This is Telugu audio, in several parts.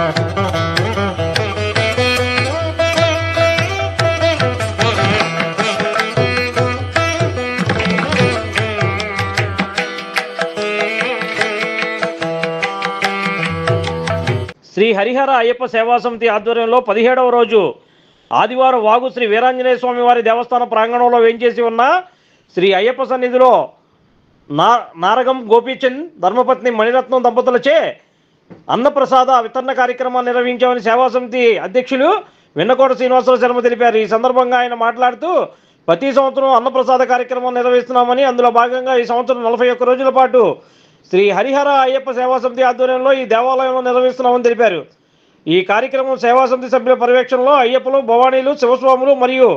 శ్రీ హరిహర అయ్యప్ప సేవా సమితి ఆధ్వర్యంలో 17వ రోజు ఆదివారం వాగు శ్రీ వీరాంజనేయ స్వామి వారి దేవస్థాన ప్రాంగణంలో వేంచేసి ఉన్న శ్రీ అయ్యప్ప సన్నిధిలో నారగం గోపీచంద్ ధర్మపత్ని మణిరత్నం దంపతులచే అన్నప్రసాద వితరణ కార్యక్రమాన్ని నిర్వహించామని సేవా సమితి అధ్యక్షులు వెన్నకోట శ్రీనివాసరావు శర్మ తెలిపారు. ఈ సందర్భంగా ఆయన మాట్లాడుతూ ప్రతి సంవత్సరం అన్నప్రసాద కార్యక్రమం నిర్వహిస్తున్నామని, అందులో భాగంగా ఈ సంవత్సరం 41 రోజుల పాటు శ్రీ హరిహర అయ్యప్ప సేవా సమితి ఆధ్వర్యంలో ఈ దేవాలయంలో నిర్వహిస్తున్నామని తెలిపారు. ఈ కార్యక్రమం సేవా సమితి సభ్యుల పర్యవేక్షణలో అయ్యప్పలు, భవానీలు, శివస్వాములు మరియు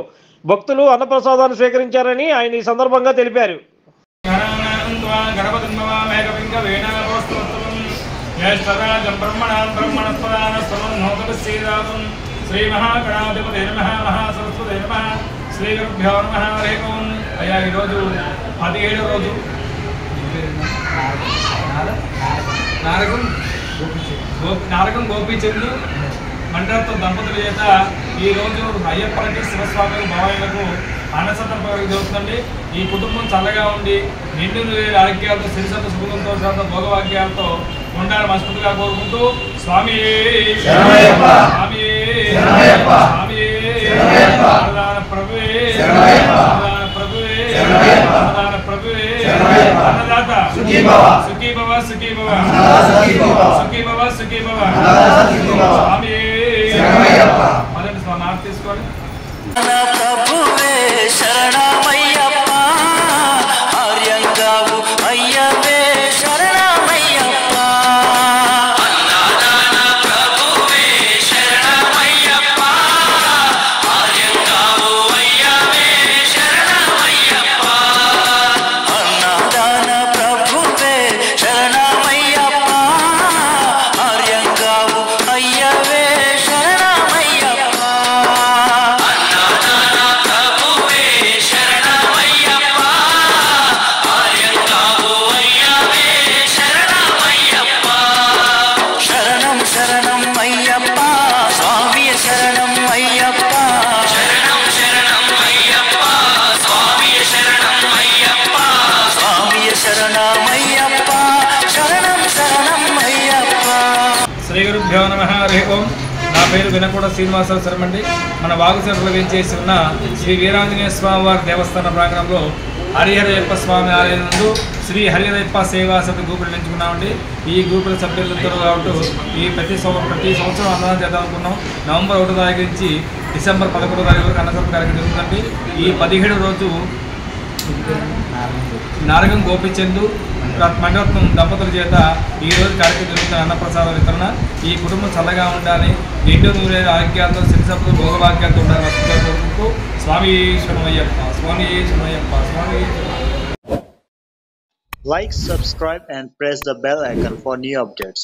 భక్తులు అన్నప్రసాదాన్ని స్వీకరించారని ఆయన ఈ సందర్భంగా తెలిపారు. శ్రీ మహాగణాధిపతి నమః, మహాసరస్వతి నమః, శ్రీ గురుభ్యో నమః. అయ్యా ఈరోజు 17వ రోజు నారగం గోపీచంద్ మండలతో దంపతుల చేత ఈరోజు అయ్యప్పలకి, శివస్వామి, భవానీలకు అన్నసంతర్పణ జరుగుతుందండి. ఈ కుటుంబం చల్లగా ఉండి నిండు ఆరోగ్యాలతో, సిరిసత్వ సుఖంతో, భోగవాక్యాలతో ఉండాలని మనస్ఫూర్తిగా కోరుకుంటూ స్వామి స్వామి స్వామి ప్రభువే ప్రభువే ప్రభువే అన్నదాత సుఖీ భవ సుఖీ భవ సుఖీ భవ సుఖీ భవ సుఖీ భవ స్వామి మొదటి స్వామి తీసుకోండి. ప్రభువే శరణమయ్యప్ప, ఆర్యంగావు అయ్యవే శరణమయ్యప్ప. అన్నదాన ప్రభువే శరణమయ్యప్ప, ఆర్యంగావు అయ్యవే శరణమయ్యప్ప. అన్నదాన ప్రభువే శరణమయ్యప్ప, ఆర్యంగావు అయ్యవే శరణమయ్యప్ప. శ్రీ గురుభ్యో నమః. హరి ఓం. నా పేరు వెన్నకోట శ్రీనివాసరావు శర్మ అండి. మన వాగుసేపలో వేంచేసి ఉన్న శ్రీ వీరాంజనేయ స్వామి వారి దేవస్థాన ప్రాంగణంలో హరిహరయ్యప్ప స్వామి ఆలయం నందు శ్రీ హరిహరయ్యప్ప సేవా సమితి గ్రూపులు ఎంచుకున్నామండి. ఈ గ్రూపుల సభ్యులతో కాబట్టి ప్రతి సంవత్సరం అన్నదానం చేద్దాం అనుకున్నాం. నవంబర్ 1వ తారీఖు నుంచి డిసెంబర్ 11వ తారీఖు వరకు అన్నదాన కార్యక్రమం జరుగుతుందండి. ఈ 17వ రోజు నారగం గోపీచంద్ మణిరత్నం దంపతుల చేత ఈరోజు కార్యక్రమం జరుగుతున్న అన్నప్రసాద వితరణ. ఈ కుటుంబం చల్లగా ఉండాలి, నిండు నూరే ఆరోగ్యాలతో, సిరిసత్తులు, భోగభాగ్యాలతో ఉండాలని వస్తుందని కోరుకుంటూ స్వామి శరణమయ్యప్ప, స్వామి శరణమయ్యప్ప, స్వామి. Like, subscribe and press the bell icon for new updates.